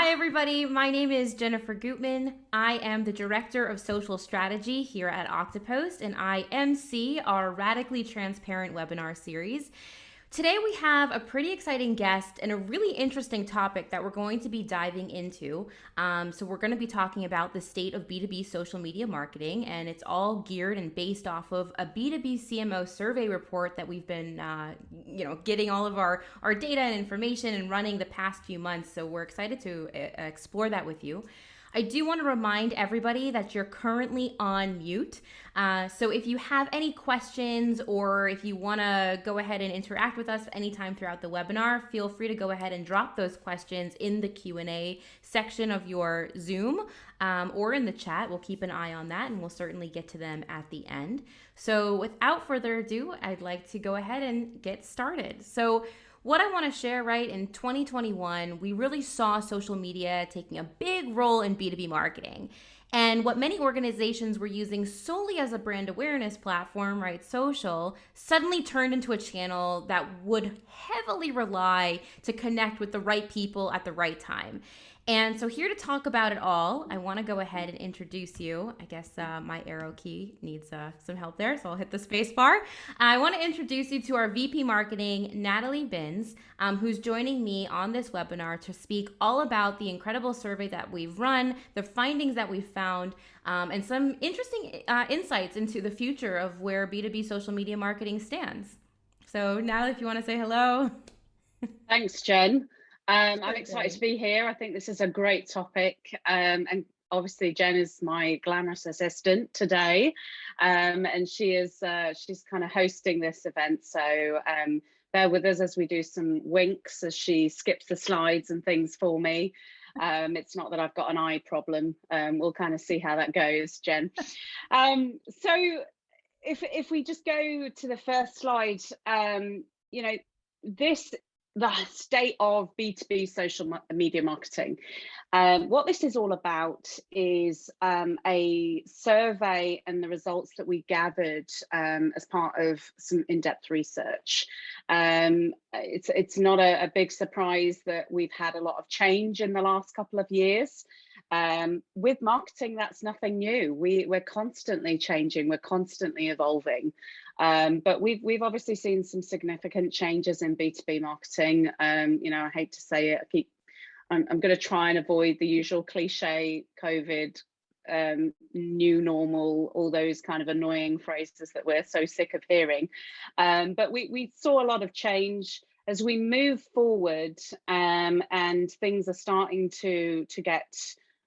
Hi, everybody. My name is Jennifer Gutman. I am the Director of Social Strategy here at Octopost, and I MC our Radically Transparent webinar series. Today, we have a pretty exciting guest and a really interesting topic that we're going to be diving into. We're going to be talking about the state of B2B social media marketing, and it's all geared and based off of a B2B CMO survey report that we've been, getting all of our data and information and running the past few months. So we're excited to explore that with you. I do want to remind everybody that you're currently on mute. So if you have any questions or if you want to go ahead and interact with us anytime throughout the webinar, feel free to go ahead and drop those questions in the Q&A section of your Zoom or in the chat. We'll keep an eye on that and we'll certainly get to them at the end. So without further ado, I'd like to go ahead and get started. So what I want to share, right, in 2021, we really saw social media taking a big role in B2B marketing. And what many organizations were using solely as a brand awareness platform, right, social, suddenly turned into a channel that would heavily rely to connect with the right people at the right time. And so here to talk about it all, I want to go ahead and introduce you. I guess my arrow key needs some help there, so I'll hit the space bar. I want to introduce you to our VP Marketing, Natalie Binns, who's joining me on this webinar to speak all about the incredible survey that we've run, the findings that we've found, and some interesting insights into the future of where B2B social media marketing stands. So Natalie, if you want to say hello. Thanks, Jen. I'm Sure excited to thing. be here. I think this is a great topic. And obviously Jen is my glamorous assistant today. And she's kind of hosting this event. So bear with us as we do some winks as she skips the slides and things for me. It's not that I've got an eye problem. We'll kind of see how that goes, Jen. So if we just go to the first slide, this the state of B2B social media marketing. What this is all about is a survey and the results that we gathered as part of some in-depth research. It's not a big surprise that we've had a lot of change in the last couple of years. With marketing, that's nothing new. We're constantly changing, we're constantly evolving. But we've obviously seen some significant changes in B2B marketing. I hate to say it, I'm going to try and avoid the usual cliche COVID, new normal, all those kind of annoying phrases that we're so sick of hearing. But we saw a lot of change as we move forward, and things are starting to get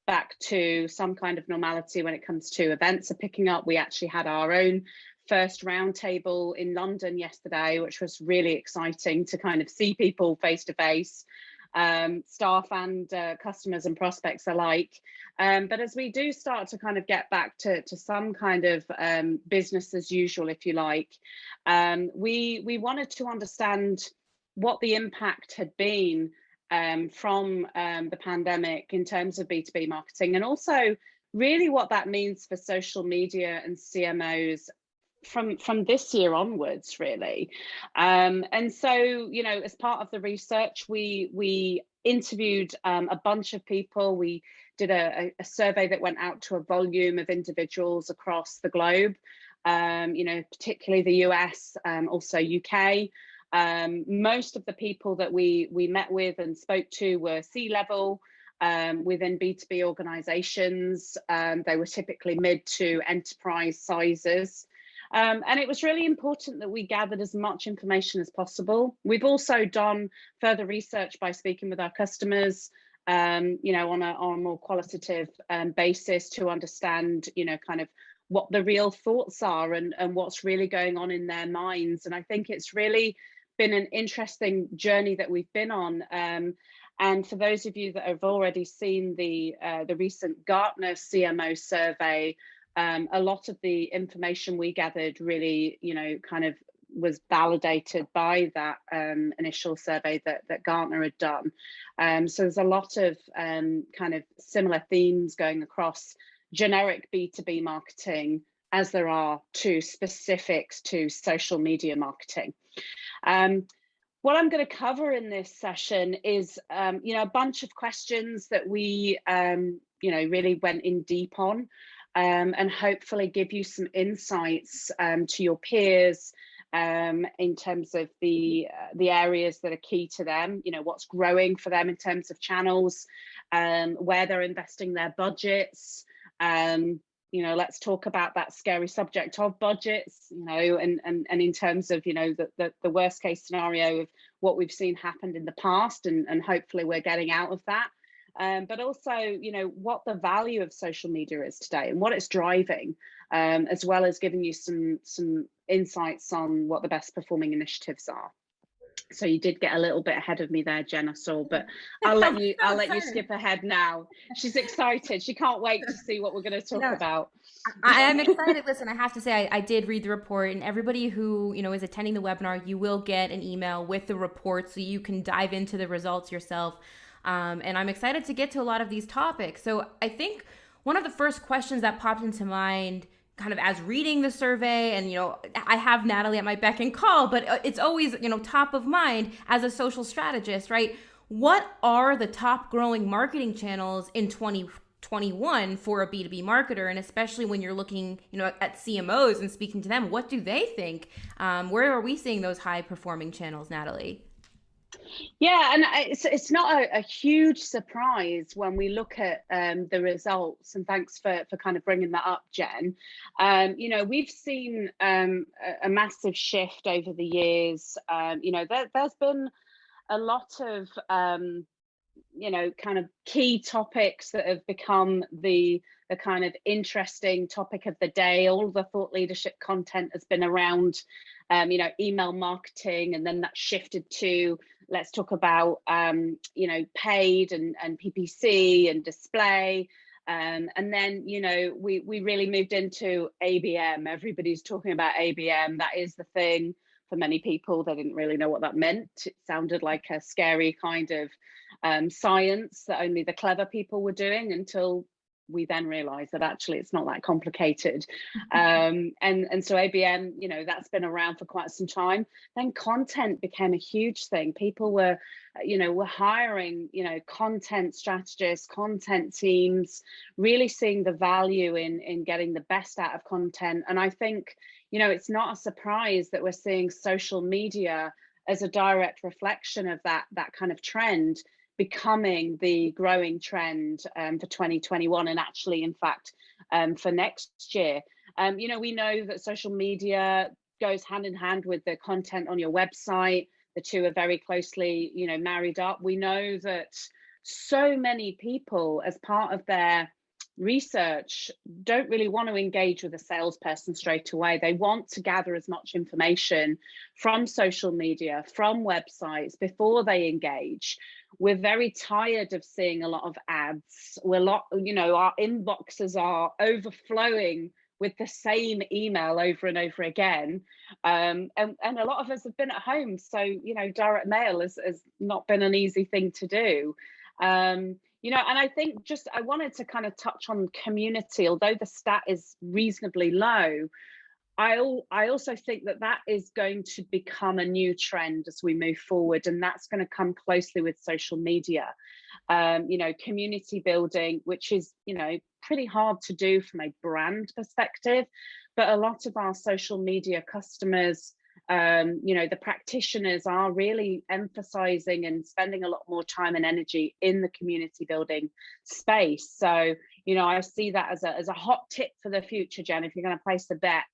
back to some kind of normality when it comes to events are picking up. We actually had our own first roundtable in London yesterday, which was really exciting to kind of see people face to face, staff and customers and prospects alike. But as we do start to kind of get back to some kind of business as usual, if you like, we wanted to understand what the impact had been from the pandemic in terms of B2B marketing, and also really what that means for social media and CMOs from this year onwards, really. And so, as part of the research, we interviewed a bunch of people. We did a survey that went out to a volume of individuals across the globe, particularly the US, also UK. Most of the people that we met with and spoke to were C-level within B2B organizations. They were typically mid to enterprise sizes. And it was really important that we gathered as much information as possible. We've also done further research by speaking with our customers, on a more qualitative basis to understand, kind of what the real thoughts are and what's really going on in their minds. And I think it's really been an interesting journey that we've been on. And for those of you that have already seen the recent Gartner CMO survey, a lot of the information we gathered really, kind of was validated by that initial survey that Gartner had done. So there's a lot of kind of similar themes going across generic B2B marketing as there are to specifics to social media marketing. What I'm going to cover in this session is, a bunch of questions that we, really went in deep on, and hopefully give you some insights to your peers in terms of the areas that are key to them. What's growing for them in terms of channels, where they're investing their budgets. Let's talk about that scary subject of budgets, and in terms of, the worst case scenario of what we've seen happened in the past, and hopefully we're getting out of that. But also, what the value of social media is today and what it's driving, as well as giving you some insights on what the best performing initiatives are. So you did get a little bit ahead of me there, Jen, I saw, but I'll let you skip ahead now. She's excited. She can't wait to see what we're going to talk about. I am excited. Listen, I have to say, I did read the report, and everybody who, is attending the webinar, you will get an email with the report so you can dive into the results yourself. And I'm excited to get to a lot of these topics. So I think one of the first questions that popped into mind kind of as reading the survey, and I have Natalie at my beck and call, but it's always top of mind as a social strategist, right? What are the top growing marketing channels in 2021 for a B2B marketer? And especially when you're looking at CMOs and speaking to them, what do they think? Where are we seeing those high performing channels, Natalie? Yeah, and it's not a huge surprise when we look at the results. And thanks for kind of bringing that up, Jen. We've seen a massive shift over the years. There's been a lot of kind of key topics that have become the kind of interesting topic of the day. All the thought leadership content has been around email marketing, and then that shifted to, let's talk about paid and PPC and display. And then we really moved into ABM. Everybody's talking about ABM. That is the thing. For many people, they didn't really know what that meant. It sounded like a scary kind of science that only the clever people were doing, until we then realized that actually it's not that complicated. And so ABM, that's been around for quite some time. Then content became a huge thing. People were hiring, content strategists, content teams, really seeing the value in getting the best out of content. And I think, it's not a surprise that we're seeing social media as a direct reflection of that kind of trend, becoming the growing trend for 2021, and actually, in fact, for next year. We know that social media goes hand in hand with the content on your website. The two are very closely, married up. We know that so many people, as part of their research, don't really want to engage with a salesperson straight away. They want to gather as much information from social media, from websites, before they engage. We're very tired of seeing a lot of ads. Our inboxes are overflowing with the same email over and over again. And a lot of us have been at home. So, direct mail has not been an easy thing to do. And I think I wanted to kind of touch on community. Although the stat is reasonably low, I also think that is going to become a new trend as we move forward, and that's going to come closely with social media. Community building, which is, pretty hard to do from a brand perspective, but a lot of our social media customers, the practitioners, are really emphasizing and spending a lot more time and energy in the community building space. So, I see that as a hot tip for the future, Jen. If you're going to place a bet,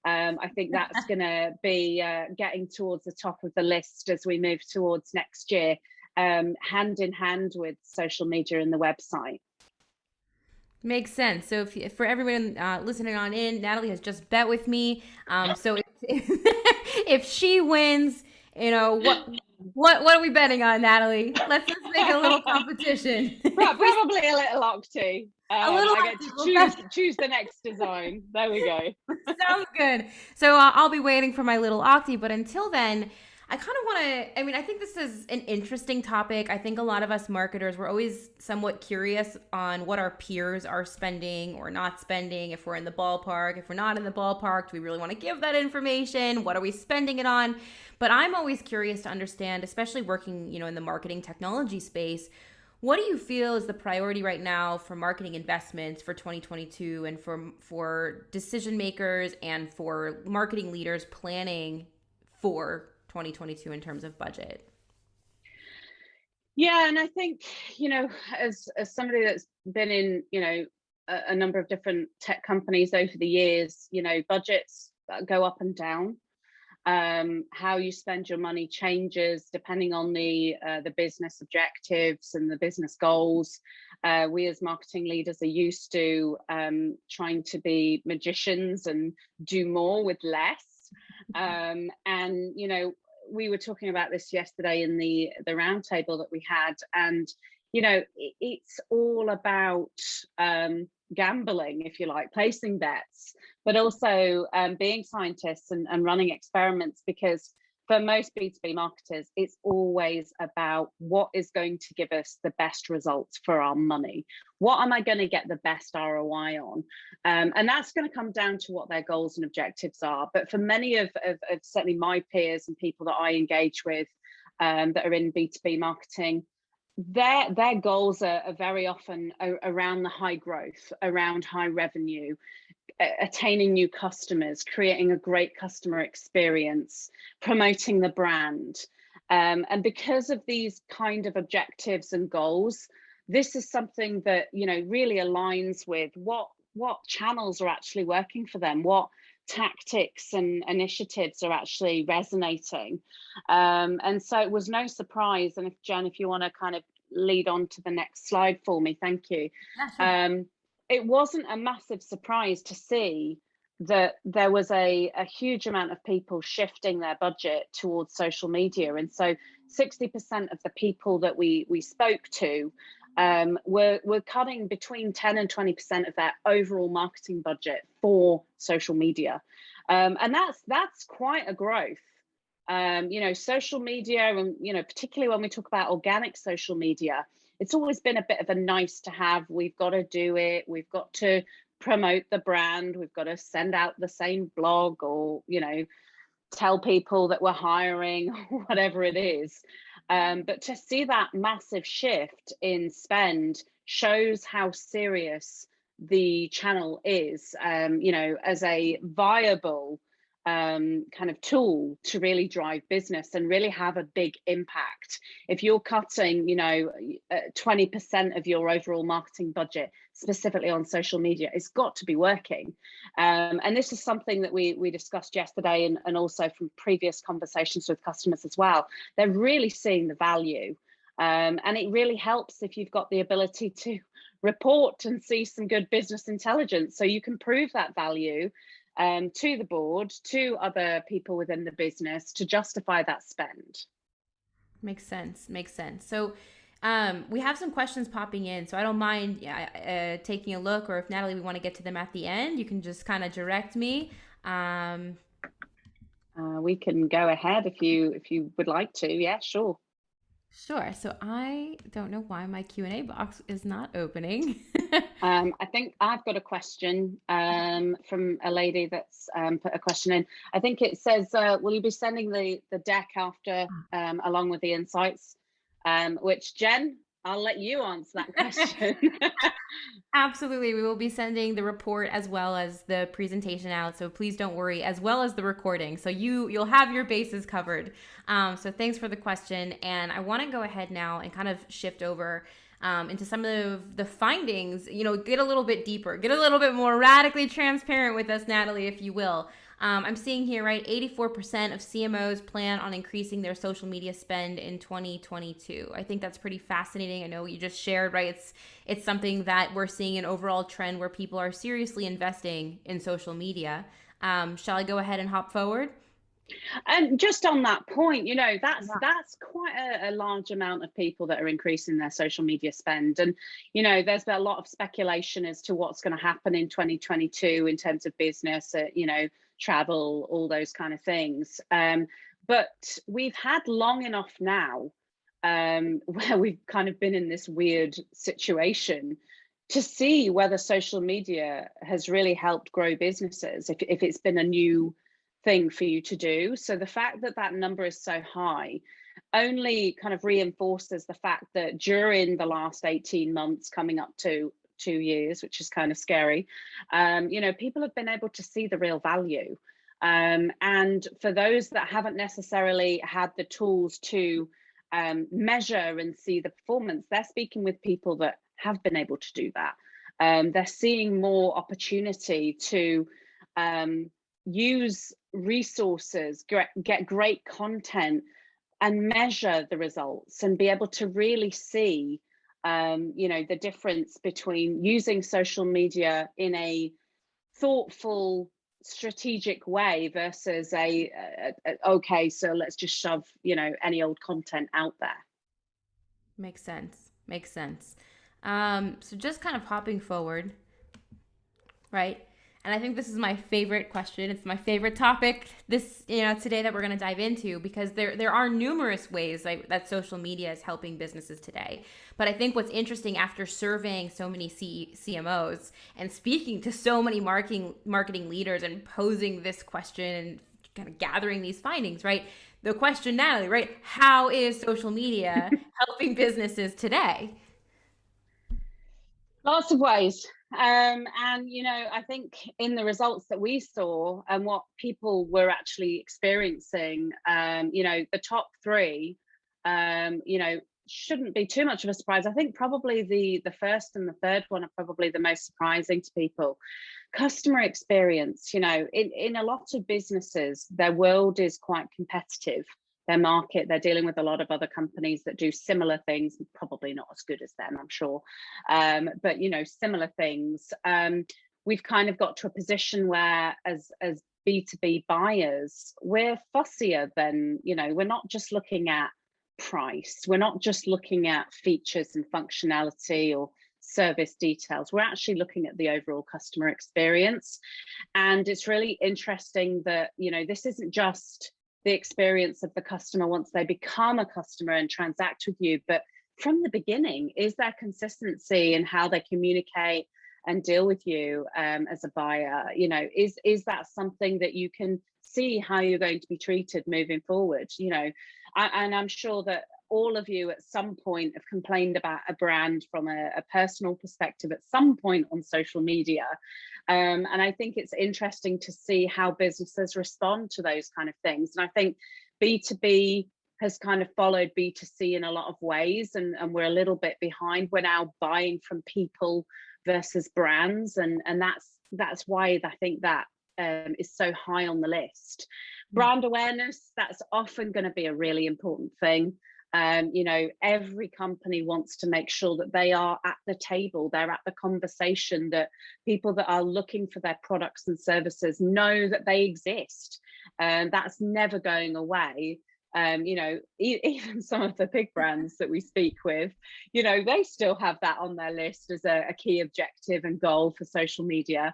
I think that's going to be getting towards the top of the list as we move towards next year, hand in hand with social media and the website. Makes sense. So for everyone listening on in, Natalie has just bet with me. So if she wins, what are we betting on, Natalie? Let's make a little competition. Probably a little octi. I get to choose the next design. There we go. Sounds good. So I'll be waiting for my little octi. But until then, I kind of want to, I mean, I think this is an interesting topic. I think a lot of us marketers, we're always somewhat curious on what our peers are spending or not spending, if we're in the ballpark, if we're not in the ballpark, do we really want to give that information? What are we spending it on? But I'm always curious to understand, especially working, in the marketing technology space, what do you feel is the priority right now for marketing investments for 2022 and for decision makers and for marketing leaders planning for 2022 in terms of budget? Yeah, and I think, as somebody that's been in, a number of different tech companies over the years, budgets go up and down. How you spend your money changes depending on the business objectives and the business goals. We as marketing leaders are used to trying to be magicians and do more with less. And we were talking about this yesterday in the roundtable that we had, and it's all about gambling, if you like, placing bets, but also being scientists and running experiments, because for most B2B marketers, it's always about what is going to give us the best results for our money. What am I going to get the best ROI on? And that's going to come down to what their goals and objectives are. But for many of certainly my peers and people that I engage with that are in B2B marketing, their goals are very often around the high growth, around high revenue, attaining new customers, creating a great customer experience, promoting the brand. And because of these kind of objectives and goals, this is something that really aligns with what channels are actually working for them, what tactics and initiatives are actually resonating. And so it was no surprise. And if you want to kind of lead on to the next slide for me, thank you. Yeah, sure. It wasn't a massive surprise to see that there was a huge amount of people shifting their budget towards social media. And so 60% of the people that we spoke to were cutting between 10 and 20% of their overall marketing budget for social media. And that's quite a growth. Social media, and particularly when we talk about organic social media, it's always been a bit of a nice to have. We've got to do it. We've got to promote the brand. We've got to send out the same blog, or tell people that we're hiring, whatever it is. But to see that massive shift in spend shows how serious the channel is, as a viable kind of tool to really drive business and really have a big impact. If you're cutting 20% of your overall marketing budget specifically on social media, it's got to be working. And this is something that we discussed yesterday, and also from previous conversations with customers as well. They're really seeing the value, and it really helps if you've got the ability to report and see some good business intelligence, so you can prove that value to the board, to other people within the business, to justify that spend. Makes sense. Makes sense. So we have some questions popping in, so I don't mind taking a look, or if Natalie, we want to get to them at the end, you can just kind of direct me. We can go ahead if you would like to. Yeah, sure. Sure. So I don't know why my Q&A box is not opening. I think I've got a question from a lady that's put a question in. I think it says, will you be sending the deck after, along with the insights? Which, Jen, I'll let you answer that question. Absolutely. We will be sending the report as well as the presentation out. So please don't worry, as well as the recording. So you'll have your bases covered. So thanks for the question. And I want to go ahead now and kind of shift over into some of the findings, get a little bit deeper, get a little bit more radically transparent with us, Natalie, if you will. I'm seeing here, right, 84% of CMOs plan on increasing their social media spend in 2022. I think that's pretty fascinating. I know what you just shared, right? It's something that we're seeing an overall trend where people are seriously investing in social media. Shall I go ahead and hop forward? And just on that point, that's quite a large amount of people that are increasing their social media spend. And, there's been a lot of speculation as to what's going to happen in 2022 in terms of business, travel, all those kind of things. But we've had long enough now, where we've kind of been in this weird situation to see whether social media has really helped grow businesses, if it's been a new thing for you to do. So the fact that that number is so high only kind of reinforces the fact that during the last 18 months, coming up to 2 years, which is kind of scary, people have been able to see the real value. And for those that haven't necessarily had the tools to measure and see the performance, they're speaking with people that have been able to do that. They're seeing more opportunity to use resources, get great content, and measure the results, and be able to really see the difference between using social media in a thoughtful, strategic way versus okay, so let's just shove any old content out there. Makes sense. Makes sense. So just kind of hopping forward, right? And I think this is my favorite question. It's my favorite topic today that we're going to dive into, because there are numerous ways that social media is helping businesses today. But I think what's interesting, after surveying so many CMOs and speaking to so many marketing leaders and posing this question and kind of gathering these findings, right? The question, Natalie, right? How is social media helping businesses today? Lots of ways. I think in the results that we saw and what people were actually experiencing, the top three, shouldn't be too much of a surprise. I think probably the first and the third one are probably the most surprising to people. Customer experience, in a lot of businesses, their world is quite competitive. Their market, they're dealing with a lot of other companies that do similar things, probably not as good as them, I'm sure, but similar things. We've kind of got to a position where, as B2B buyers, we're fussier than, we're not just looking at price, we're not just looking at features and functionality or service details, we're actually looking at the overall customer experience. And it's really interesting that this isn't just the experience of the customer once they become a customer and transact with you, but from the beginning, is there consistency in how they communicate and deal with you as a buyer? Is that something that you can see how you're going to be treated moving forward? And I'm sure that all of you at some point have complained about a brand from a personal perspective at some point on social media. And I think it's interesting to see how businesses respond to those kind of things. And I think B2B has kind of followed B2C in a lot of ways, and we're a little bit behind. We're now buying from people versus brands, and that's why I think that is so high on the list. Brand awareness, that's often going to be a really important thing. Every company wants to make sure that they are at the table, they're at the conversation, that people that are looking for their products and services know that they exist. And that's never going away. Even some of the big brands that we speak with, they still have that on their list as a key objective and goal for social media.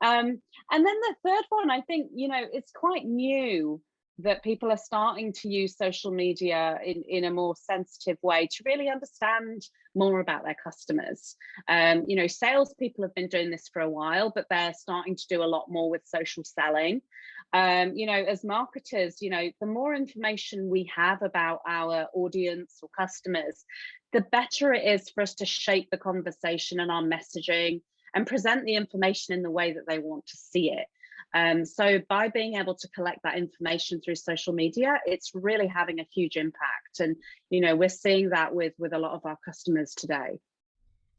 And then the third one, I think, it's quite new that people are starting to use social media in a more sensitive way to really understand more about their customers. Salespeople have been doing this for a while, but they're starting to do a lot more with social selling. As marketers, the more information we have about our audience or customers, the better it is for us to shape the conversation and our messaging and present the information in the way that they want to see it. So by being able to collect that information through social media, it's really having a huge impact. And, we're seeing that with a lot of our customers today.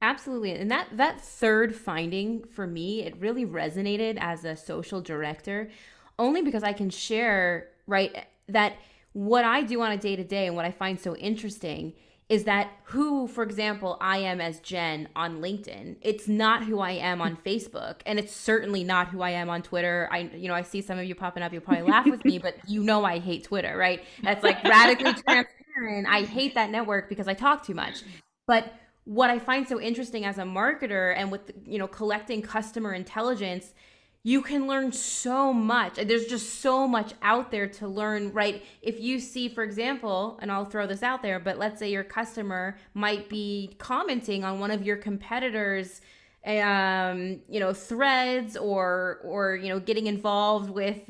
Absolutely. And that third finding, for me, it really resonated as a social director, only because I can share, right, that what I do on a day-to-day and what I find so interesting is that who, for example, I am as Jen on LinkedIn. It's not who I am on Facebook, and it's certainly not who I am on Twitter. I see some of you popping up. You'll probably laugh with me, but I hate Twitter, right? That's like radically transparent. I hate that network because I talk too much. But what I find so interesting as a marketer and with collecting customer intelligence, you can learn so much. There's just so much out there to learn, right? If you see, for example, and I'll throw this out there, but let's say your customer might be commenting on one of your competitors' threads, or getting involved with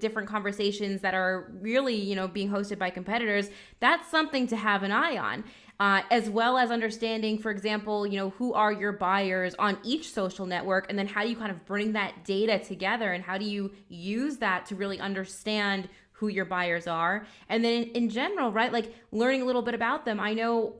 different conversations that are really being hosted by competitors. That's something to have an eye on, as well as understanding, for example, who are your buyers on each social network, and then how do you kind of bring that data together, and how do you use that to really understand who your buyers are. And then in general, right, like learning a little bit about them. I know,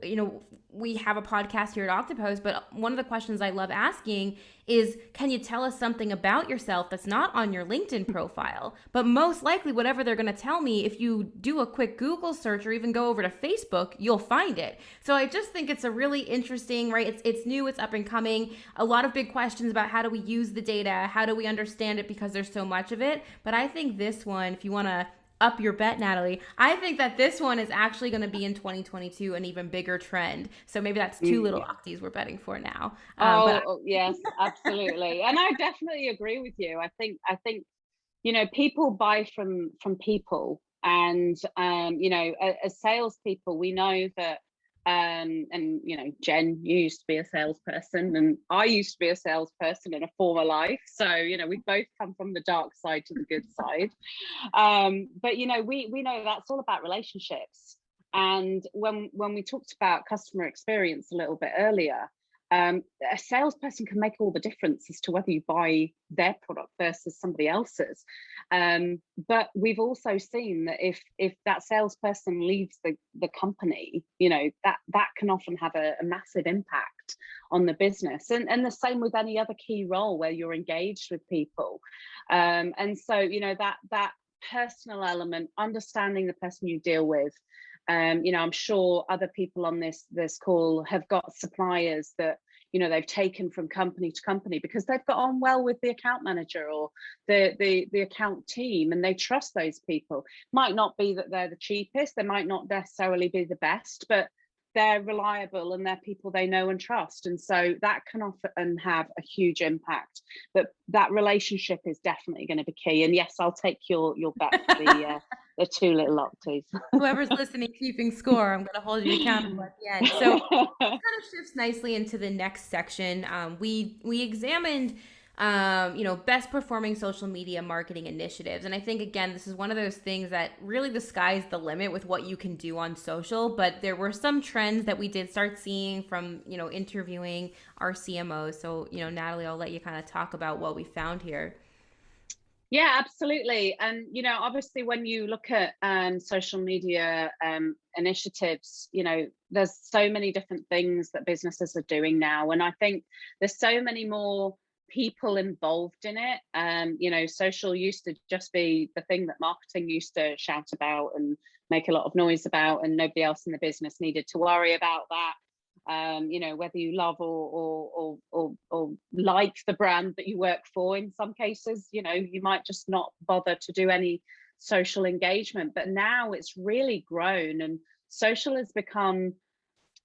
we have a podcast here at Octopost, but one of the questions I love asking is, can you tell us something about yourself that's not on your LinkedIn profile? But most likely, whatever they're going to tell me, if you do a quick Google search or even go over to Facebook, you'll find it. So I just think it's a really interesting, right? It's new, it's up and coming. A lot of big questions about how do we use the data, how do we understand it, because there's so much of it. But I think this one, if you want to up your bet, Natalie, I think that this one is actually going to be in 2022 an even bigger trend. So maybe that's two little octies we're betting for now. Yes, absolutely. And I definitely agree with you. I think people buy from people, and as salespeople, we know that. And Jen, you used to be a salesperson, and I used to be a salesperson in a former life. So we both come from the dark side to the good side. But we know that's all about relationships. And when we talked about customer experience a little bit earlier, a salesperson can make all the difference as to whether you buy their product versus somebody else's. But we've also seen that if that salesperson leaves the company, that can often have a massive impact on the business. And the same with any other key role where you're engaged with people. And so that personal element, understanding the person you deal with. I'm sure other people on this call have got suppliers that they've taken from company to company because they've got on well with the account manager or the account team, and they trust those people. Might not be that they're the cheapest, they might not necessarily be the best, but they're reliable and they're people they know and trust. And so that can often have a huge impact. But that relationship is definitely going to be key. And yes, I'll take your bet for the two little octaves. Whoever's listening, keeping score, I'm going to hold you accountable at the end. So this kind of shifts nicely into the next section. We examined best performing social media marketing initiatives. And I think, again, this is one of those things that really the sky's the limit with what you can do on social. But there were some trends that we did start seeing from, interviewing our CMOs. So, Natalie, I'll let you kind of talk about what we found here. Yeah, absolutely. And, obviously, when you look at social media initiatives, there's so many different things that businesses are doing now. And I think there's so many more people involved in it. Social used to just be the thing that marketing used to shout about and make a lot of noise about, and nobody else in the business needed to worry about that. Whether you love or like the brand that you work for, in some cases, you might just not bother to do any social engagement. But now it's really grown, and social has become,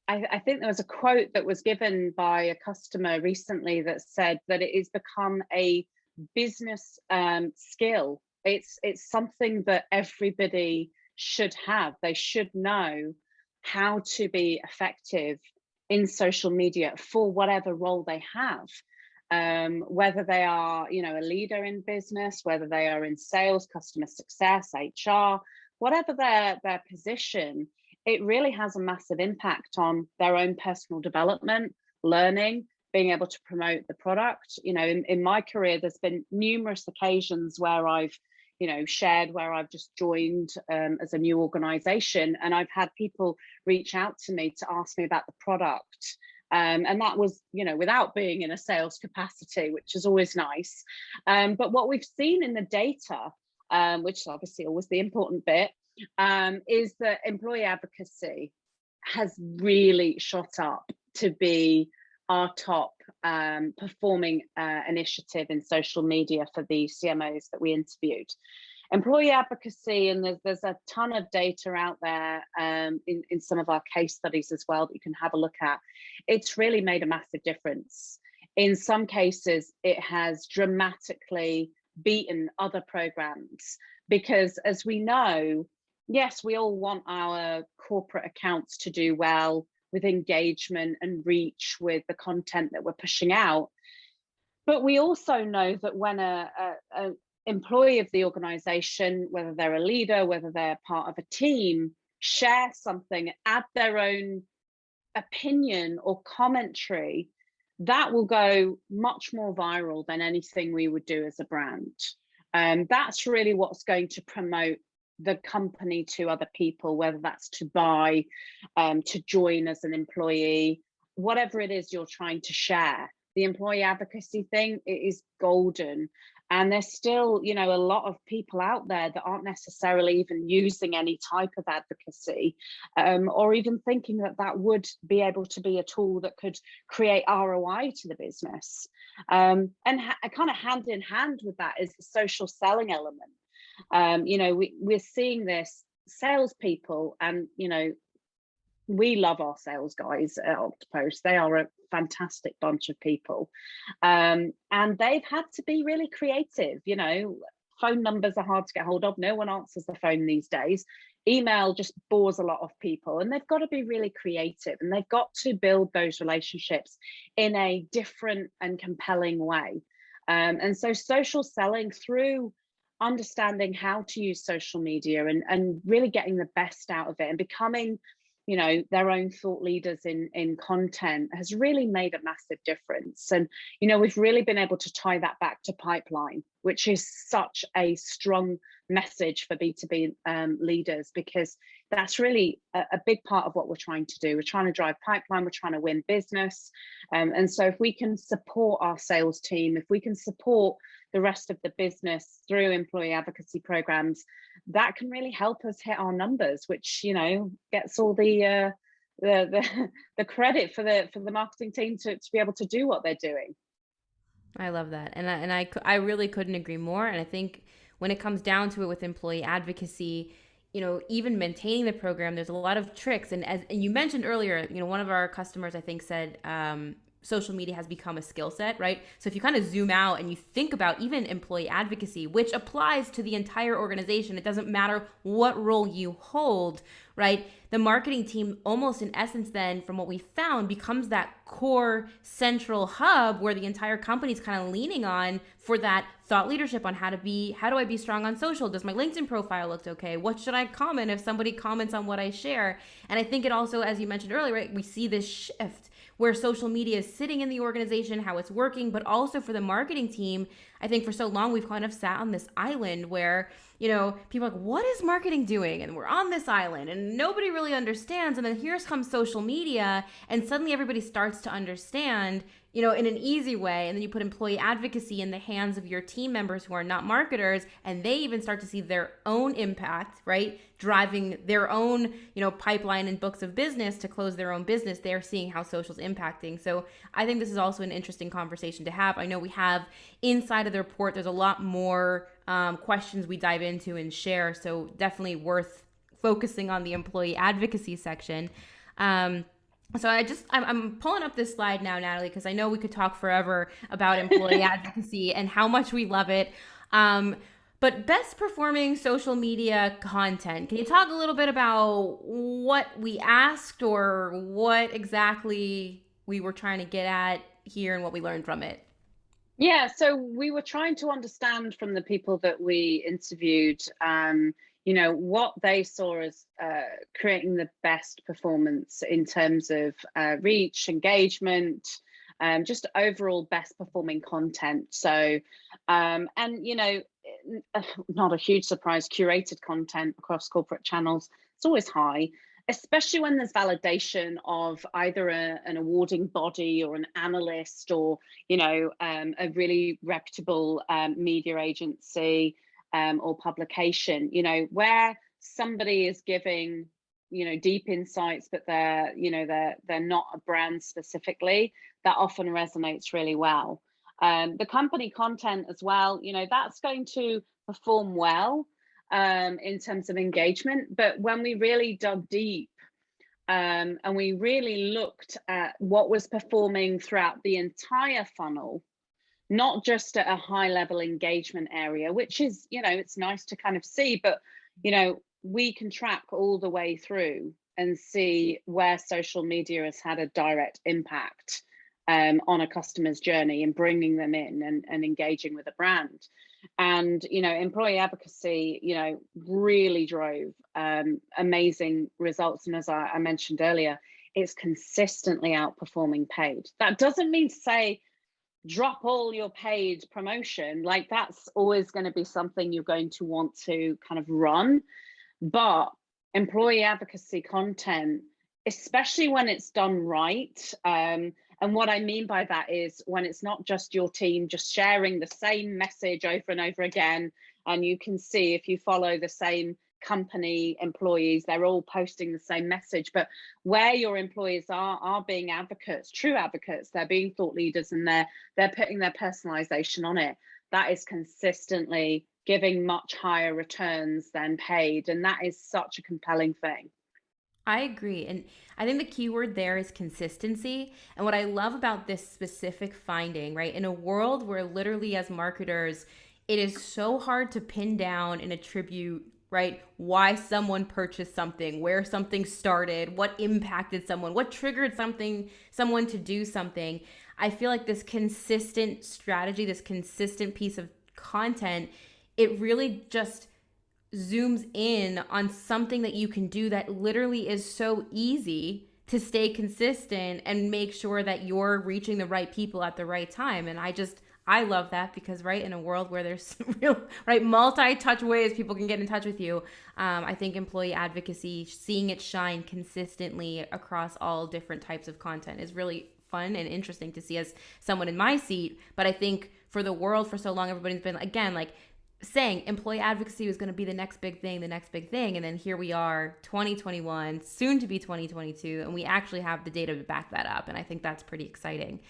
I think there was a quote that was given by a customer recently that said that it has become a business skill. It's something that everybody should have. They should know how to be effective in social media for whatever role they have, whether they are a leader in business, whether they are in sales, customer success, HR, whatever their position. It really has a massive impact on their own personal development, learning, being able to promote the product. In my career, there's been numerous occasions where I've shared where I've just joined as a new organization, and I've had people reach out to me to ask me about the product. And that was, without being in a sales capacity, which is always nice. But what we've seen in the data, which is obviously always the important bit, is that employee advocacy has really shot up to be our top performing initiative in social media for the CMOs that we interviewed. Employee advocacy, and there's a ton of data out there in some of our case studies as well that you can have a look at. It's really made a massive difference in some cases, it has dramatically beaten other programs because, as we know, yes, we all want our corporate accounts to do well with engagement and reach with the content that we're pushing out. But we also know that when a employee of the organization, whether they're a leader, whether they're part of a team, share something, add their own opinion or commentary, that will go much more viral than anything we would do as a brand. That's really what's going to promote the company to other people, whether that's to buy, to join as an employee, whatever it is you're trying to share. The employee advocacy thing, it is golden. And there's still, you know, a lot of people out there that aren't necessarily even using any type of advocacy, or even thinking that that would be able to be a tool that could create ROI to the business. And kind of hand in hand with that is the social selling element. You know, we're seeing this salespeople, and you know, we love our sales guys at Octopost. They are a fantastic bunch of people. And they've had to be really creative. You know, phone numbers are hard to get hold of. No one answers the phone these days. Email just bores a lot of people, and they've got to be really creative, and they've got to build those relationships in a different and compelling way. And so social selling through understanding how to use social media and really getting the best out of it and becoming, you know, their own thought leaders in content has really made a massive difference. And, you know, we've really been able to tie that back to pipeline, which is such a strong message for B2B leaders, because that's really a big part of what we're trying to do. We're trying to drive pipeline, we're trying to win business. And so if we can support our sales team, if we can support the rest of the business through employee advocacy programs, that can really help us hit our numbers, which, you know, gets all the credit for the marketing team to be able to do what they're doing. I love that. I really couldn't agree more. And I think when it comes down to it with employee advocacy, you know, even maintaining the program, there's a lot of tricks. And as and you mentioned earlier, you know, one of our customers, I think, said, social media has become a skill set, right? So if you kind of zoom out and you think about even employee advocacy, which applies to the entire organization, it doesn't matter what role you hold, right? The marketing team almost in essence then, from what we found, becomes that core central hub where the entire company is kind of leaning on for that thought leadership on how do I be strong on social? Does my LinkedIn profile look okay? What should I comment if somebody comments on what I share? And I think it also, as you mentioned earlier, right, we see this shift where social media is sitting in the organization, how it's working, but also for the marketing team. I think for so long we've kind of sat on this island where, you know, people are like, what is marketing doing? And we're on this island and nobody really understands. And then here comes social media, and suddenly everybody starts to understand, you know, in an easy way. And then you put employee advocacy in the hands of your team members who are not marketers, and they even start to see their own impact, right? Driving their own, you know, pipeline and books of business to close their own business. They're seeing how social's impacting. So I think this is also an interesting conversation to have. I know we have inside of the report, there's a lot more questions we dive into and share. So definitely worth focusing on the employee advocacy section. So I'm pulling up this slide now, Natalie, because I know we could talk forever about employee advocacy and how much we love it. But best performing social media content. Can you talk a little bit about what we asked or what exactly we were trying to get at here and what we learned from it? Yeah, so we were trying to understand from the people that we interviewed, you know, what they saw as creating the best performance in terms of reach, engagement, just overall best performing content. So, and, you know, not a huge surprise, curated content across corporate channels, it's always high, especially when there's validation of either an awarding body or an analyst or, you know, a really reputable media agency or publication, you know, where somebody is giving, you know, deep insights, but they're, you know, they're not a brand specifically, that often resonates really well. The company content as well, you know, that's going to perform well in terms of engagement. But when we really dug deep, and we really looked at what was performing throughout the entire funnel, not just at a high level engagement area, which is, it's nice to kind of see, but, we can track all the way through and see where social media has had a direct impact on a customer's journey and bringing them in and engaging with a brand. And, employee advocacy, really drove amazing results. And as I mentioned earlier, it's consistently outperforming paid. That doesn't mean to say drop all your paid promotion. Like, that's always going to be something you're going to want to kind of run. But employee advocacy content, especially when it's done right, and what I mean by that is when it's not just your team just sharing the same message over and over again, and you can see if you follow the same company employees, they're all posting the same message, but where your employees are being advocates, true advocates, they're being thought leaders, and they're putting their personalization on it, that is consistently giving much higher returns than paid. And that is such a compelling thing. I agree. And I think the key word there is consistency. And what I love about this specific finding, right, in a world where literally as marketers, it is so hard to pin down and attribute, right, why someone purchased something, where something started, what impacted someone, what triggered someone to do something. I feel like this consistent strategy, this consistent piece of content, it really just zooms in on something that you can do that literally is so easy to stay consistent and make sure that you're reaching the right people at the right time. And I love that because, right, in a world where there's real, right, multi-touch ways people can get in touch with you, I think employee advocacy, seeing it shine consistently across all different types of content is really fun and interesting to see as someone in my seat. But I think for the world for so long, everybody's been, again, like, saying employee advocacy was going to be the next big thing. And then here we are, 2021, soon to be 2022, and we actually have the data to back that up. And I think that's pretty exciting.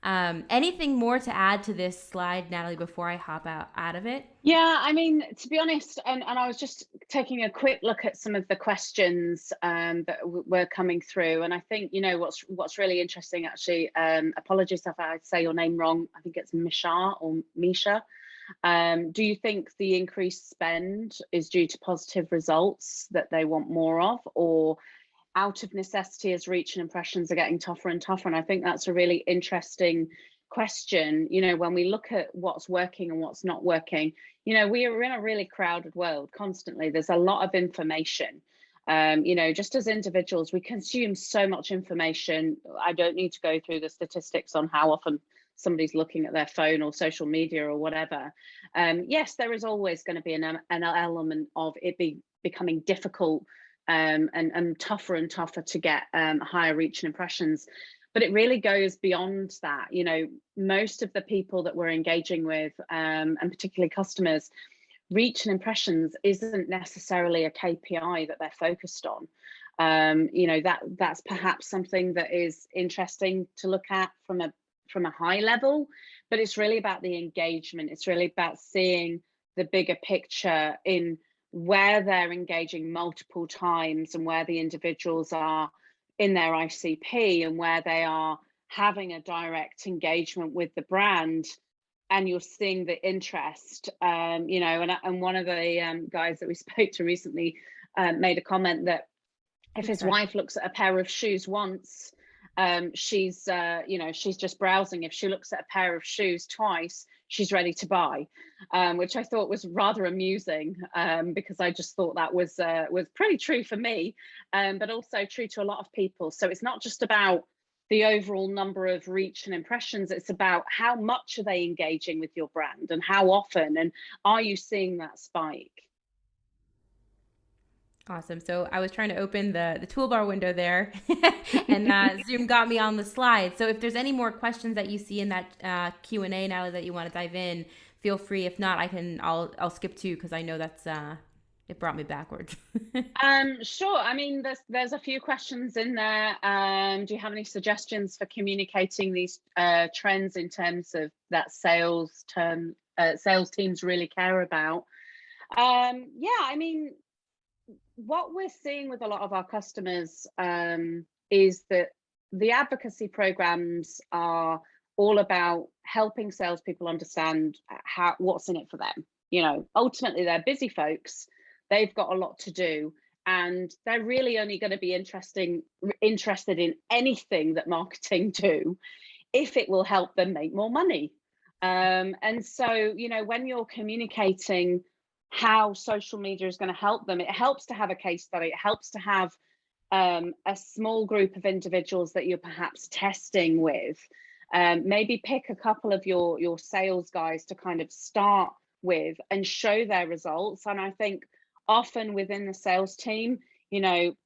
Anything more to add to this slide, Natalie, before I hop out of it? Yeah, I mean, to be honest, and I was just taking a quick look at some of the questions that were coming through, and I think, what's really interesting, actually, apologies if I say your name wrong, I think it's Misha or Misha. Do you think the increased spend is due to positive results that they want more of, or out of necessity as reach and impressions are getting tougher and tougher? And I think that's a really interesting question. When we look at what's working and what's not working, we are in a really crowded world constantly. There's a lot of information. Just as individuals, we consume so much information. I don't need to go through the statistics on how often somebody's looking at their phone or social media or whatever. Yes, there is always going to be an element of it becoming difficult and tougher and tougher to get higher reach and impressions. But it really goes beyond that. Most of the people that we're engaging with, and particularly customers, reach and impressions isn't necessarily a KPI that they're focused on. That's perhaps something that is interesting to look at from a high level, but it's really about the engagement. It's really about seeing the bigger picture in where they're engaging multiple times and where the individuals are in their ICP and where they are having a direct engagement with the brand, and you're seeing the interest. And one of the guys that we spoke to recently made a comment that if his wife looks at a pair of shoes once, she's just browsing. If she looks at a pair of shoes twice, she's ready to buy, which I thought was rather amusing, because I just thought that was pretty true for me, but also true to a lot of people. So it's not just about the overall number of reach and impressions, it's about how much are they engaging with your brand and how often, and are you seeing that spike? Awesome. So I was trying to open the toolbar window there, and Zoom got me on the slide. So if there's any more questions that you see in that Q&A, Natalie, that you want to dive in, feel free. If not, I'll skip to, because I know that's it brought me backwards. Sure. I mean, there's a few questions in there. Do you have any suggestions for communicating these trends in terms of that sales teams really care about? Yeah, I mean, what we're seeing with a lot of our customers is that the advocacy programs are all about helping salespeople understand how what's in it for them. You know, ultimately they're busy folks, they've got a lot to do, and they're really only going to be interested in anything that marketing do if it will help them make more money. And so, you know, when you're communicating how social media is going to help them, it helps to have a case study. It helps to have a small group of individuals that you're perhaps testing with. Maybe pick a couple of your sales guys to kind of start with and show their results. And I think often within the sales team, you know,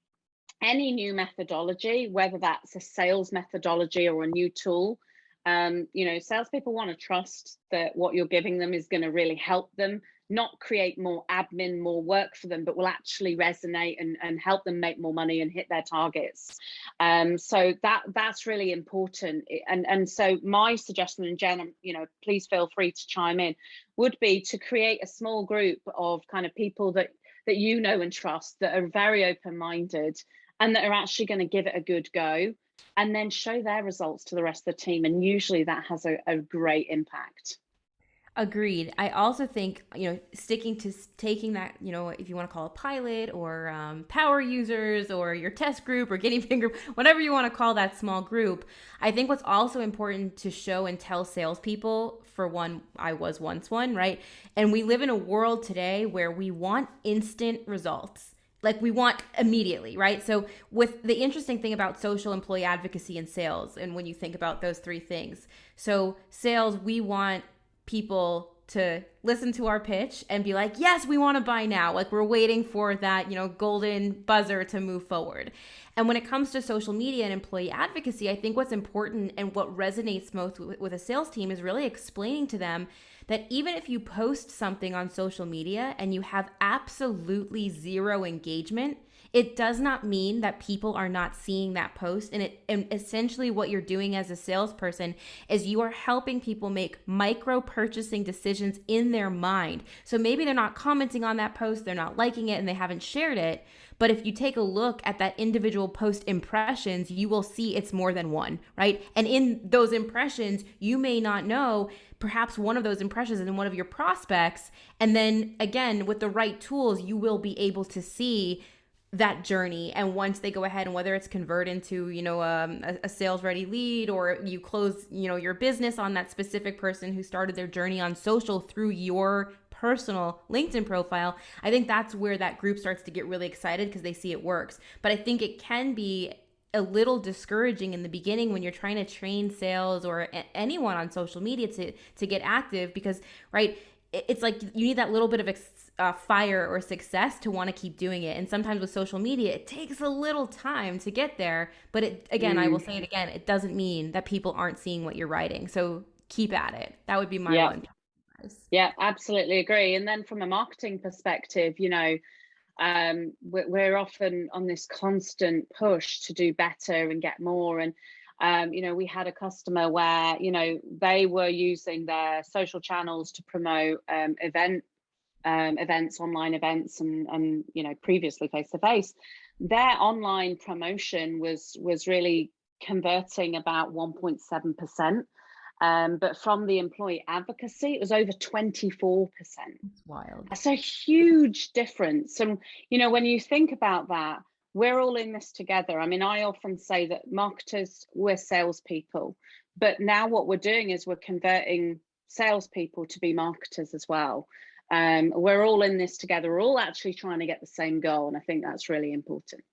any new methodology, whether that's a sales methodology or a new tool, you know, salespeople want to trust that what you're giving them is going to really help them, not create more admin, more work for them, but will actually resonate and help them make more money and hit their targets. So that's really important. And so my suggestion, and Jen, you know, please feel free to chime in, would be to create a small group of kind of people that you know and trust, that are very open-minded and that are actually going to give it a good go, and then show their results to the rest of the team. And usually that has a great impact. Agreed. I also think, sticking to taking that, if you want to call it pilot or power users or your test group or guinea pig group, whatever you want to call that small group. I think what's also important to show and tell salespeople, for one, I was once one, right? And we live in a world today where we want instant results. Like we want immediately, right? So with the interesting thing about social, employee advocacy, and sales, and when you think about those three things, so sales, we want people to listen to our pitch and be like, yes, we want to buy now. Like we're waiting for that, golden buzzer to move forward. And when it comes to social media and employee advocacy, I think what's important and what resonates most with a sales team is really explaining to them that even if you post something on social media and you have absolutely zero engagement, it does not mean that people are not seeing that post. And essentially what you're doing as a salesperson is you are helping people make micro purchasing decisions in their mind. So maybe they're not commenting on that post, they're not liking it, and they haven't shared it. But if you take a look at that individual post impressions, you will see it's more than one, right? And in those impressions, you may not know perhaps one of those impressions is in one of your prospects. And then again, with the right tools, you will be able to see that journey. And once they go ahead, and whether it's convert into a sales ready lead, or you close your business on that specific person who started their journey on social through your personal LinkedIn profile, I think that's where that group starts to get really excited because they see it works. But I think it can be a little discouraging in the beginning when you're trying to train sales or anyone on social media to get active, because right, it's like you need that little bit of fire or success to want to keep doing it. And sometimes with social media, it takes a little time to get there. But I will say it again, it doesn't mean that people aren't seeing what you're writing. So keep at it. That would be my Yeah. one. Yeah, absolutely agree. And then from a marketing perspective, we're often on this constant push to do better and get more. And we had a customer where they were using their social channels to promote events, online events, and previously face to face. Their online promotion was really converting about 1.7%. But from the employee advocacy, it was over 24%. It's wild. That's a huge difference. And, when you think about that, we're all in this together. I mean, I often say that marketers, we're salespeople, but now what we're doing is we're converting salespeople to be marketers as well. We're all in this together. We're all actually trying to get the same goal. And I think that's really important.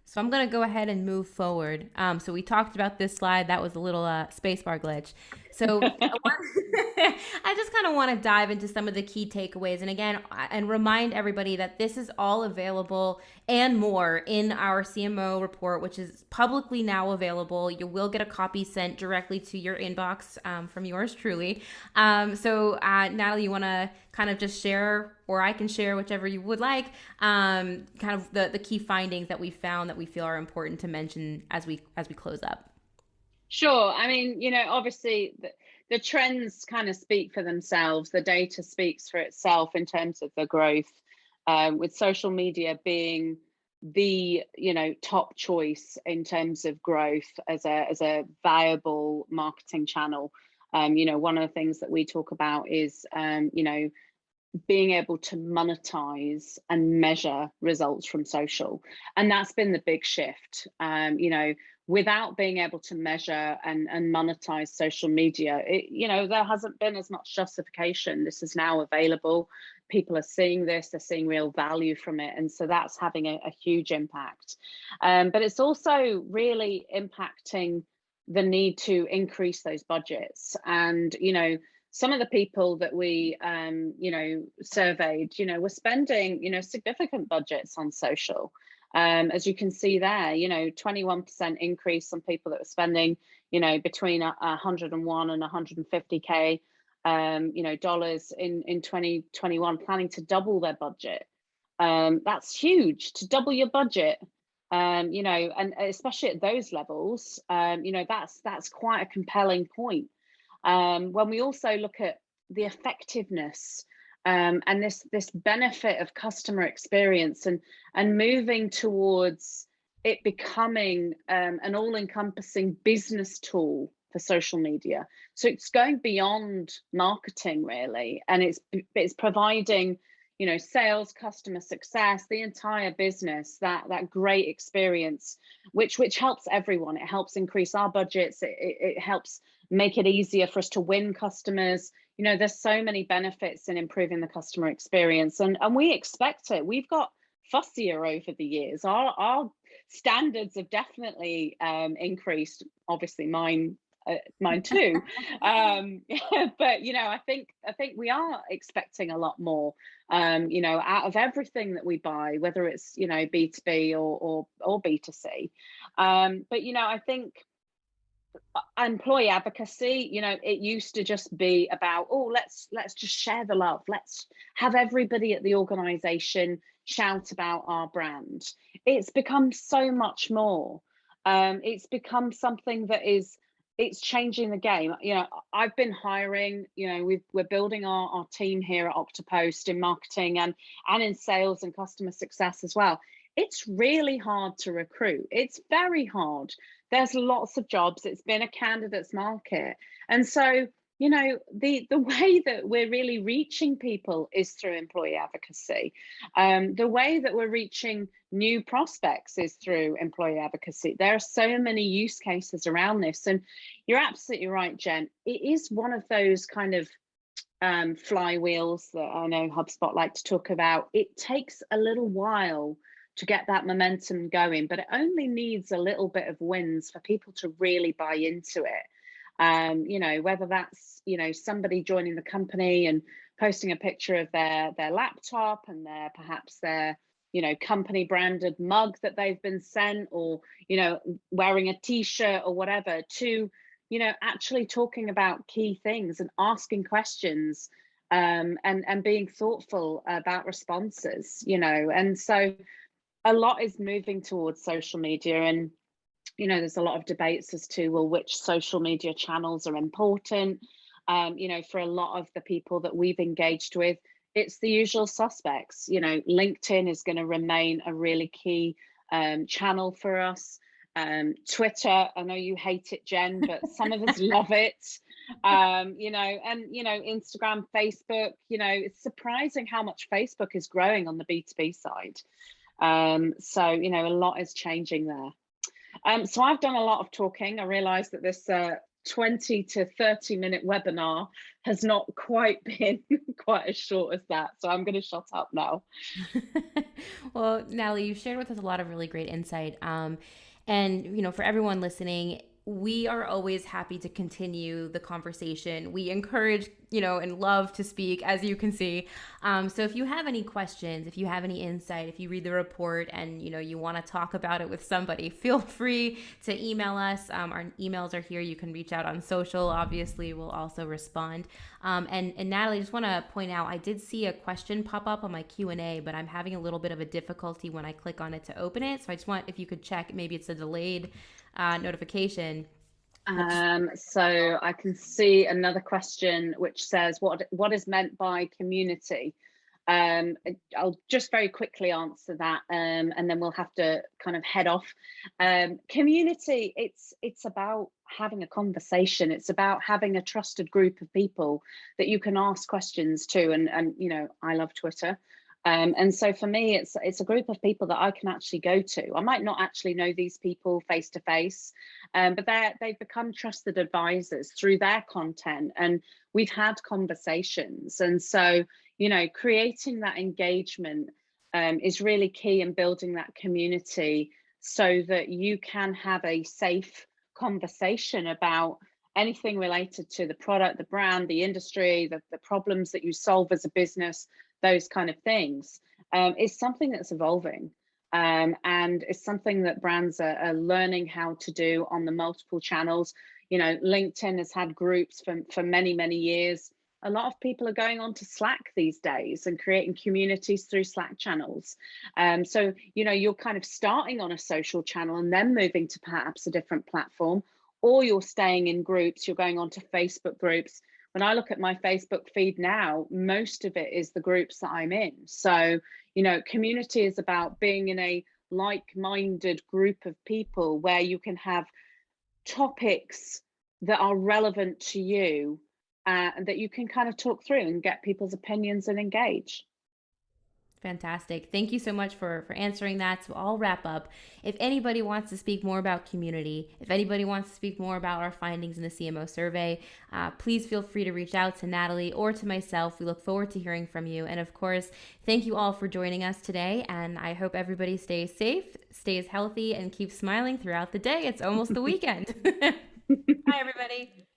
So I'm going to go ahead and move forward. So we talked about this slide. That was a little spacebar glitch. So I just kind of want to dive into some of the key takeaways. And again, and remind everybody that this is all available and more in our CMO report, which is publicly now available. You will get a copy sent directly to your inbox from yours truly. Natalie, you want to kind of just share, or I can share, whichever you would like, kind of the key findings that we found that we feel are important to mention as we close up. Sure. I mean, obviously the trends kind of speak for themselves. The data speaks for itself in terms of the growth. with social media being the top choice in terms of growth as a viable marketing channel. One of the things that we talk about is being able to monetize and measure results from social, and that's been the big shift. Without being able to measure and monetize social media, there hasn't been as much justification. This is now available. People are seeing this, they're seeing real value from it, and so that's having a huge impact. But it's also really impacting the need to increase those budgets. And some of the people that we surveyed were spending significant budgets on social. As you can see there, 21% increase on people that were spending between 101 and 150k dollars in 2021, planning to double their budget. That's huge, to double your budget. And especially at those levels, that's quite a compelling point. When we also look at the effectiveness and this benefit of customer experience and moving towards it becoming an all-encompassing business tool for social media. So it's going beyond marketing, really, and it's providing sales, customer success, the entire business, that great experience, which helps everyone. It helps increase our budgets. It helps make it easier for us to win customers. There's so many benefits in improving the customer experience, and we expect it. We've got fussier over the years. Our standards have definitely increased. Obviously, mine too. But I think we are expecting a lot more. Out of everything that we buy, whether it's B2B or B2C. But I think employee advocacy, it used to just be about, let's just share the love, let's have everybody at the organization shout about our brand. It's become so much more. It's become something that it's changing the game. I've been hiring, we're building our team here at Octopost in marketing and in sales and customer success as well. It's really hard to recruit. It's very hard. There's lots of jobs. It's been a candidate's market. And so, the way that we're really reaching people is through employee advocacy. The way that we're reaching new prospects is through employee advocacy. There are so many use cases around this. And you're absolutely right, Jen. It is one of those kind of flywheels that I know HubSpot like to talk about. It takes a little while to get that momentum going, but it only needs a little bit of wins for people to really buy into it. Whether that's somebody joining the company and posting a picture of their laptop and perhaps their company branded mug that they've been sent, or wearing a t-shirt or whatever, to actually talking about key things and asking questions and being thoughtful about responses. And so a lot is moving towards social media, and there's a lot of debates as to, well, which social media channels are important. For a lot of the people that we've engaged with, it's the usual suspects. LinkedIn is going to remain a really key channel for us. Twitter, I know you hate it, Jen, but some of us love it. Instagram, Facebook, it's surprising how much Facebook is growing on the B2B side. So a lot is changing there. So I've done a lot of talking. I realized that this 20 to 30 minute webinar has not quite been quite as short as that. So I'm going to shut up now. Well, Natalie, you've shared with us a lot of really great insight. And, for everyone listening, we are always happy to continue the conversation. We encourage, and love to speak, as you can see. So if you have any questions, if you have any insight, if you read the report and, you want to talk about it with somebody, feel free to email us. Our emails are here. You can reach out on social. Obviously, we'll also respond. And Natalie, I just want to point out, I did see a question pop up on my Q&A, but I'm having a little bit of a difficulty when I click on it to open it. So I just want, if you could check, maybe it's a delayed notification. So I can see another question which says, what is meant by community? Um, I'll just very quickly answer that, and then we'll have to kind of head off. Community, it's about having a conversation. It's about having a trusted group of people that you can ask questions to. And I love Twitter. And so for me, it's a group of people that I can actually go to. I might not actually know these people face to face, but they've become trusted advisors through their content, and we've had conversations. And so, creating that engagement is really key in building that community so that you can have a safe conversation about anything related to the product, the brand, the industry, the problems that you solve as a business, those kind of things. Is something that's evolving. And it's something that brands are learning how to do on the multiple channels. LinkedIn has had groups for many, many years. A lot of people are going on to Slack these days and creating communities through Slack channels. So, you're kind of starting on a social channel and then moving to perhaps a different platform, or you're staying in groups, you're going on to Facebook groups. When I look at my Facebook feed now, most of it is the groups that I'm in. So, community is about being in a like-minded group of people where you can have topics that are relevant to you, and that you can kind of talk through and get people's opinions and engage. Fantastic. Thank you so much for answering that. So I'll wrap up. If anybody wants to speak more about community, if anybody wants to speak more about our findings in the CMO survey, please feel free to reach out to Natalie or to myself. We look forward to hearing from you. And of course, thank you all for joining us today. And I hope everybody stays safe, stays healthy, and keeps smiling throughout the day. It's almost the weekend. Bye, everybody.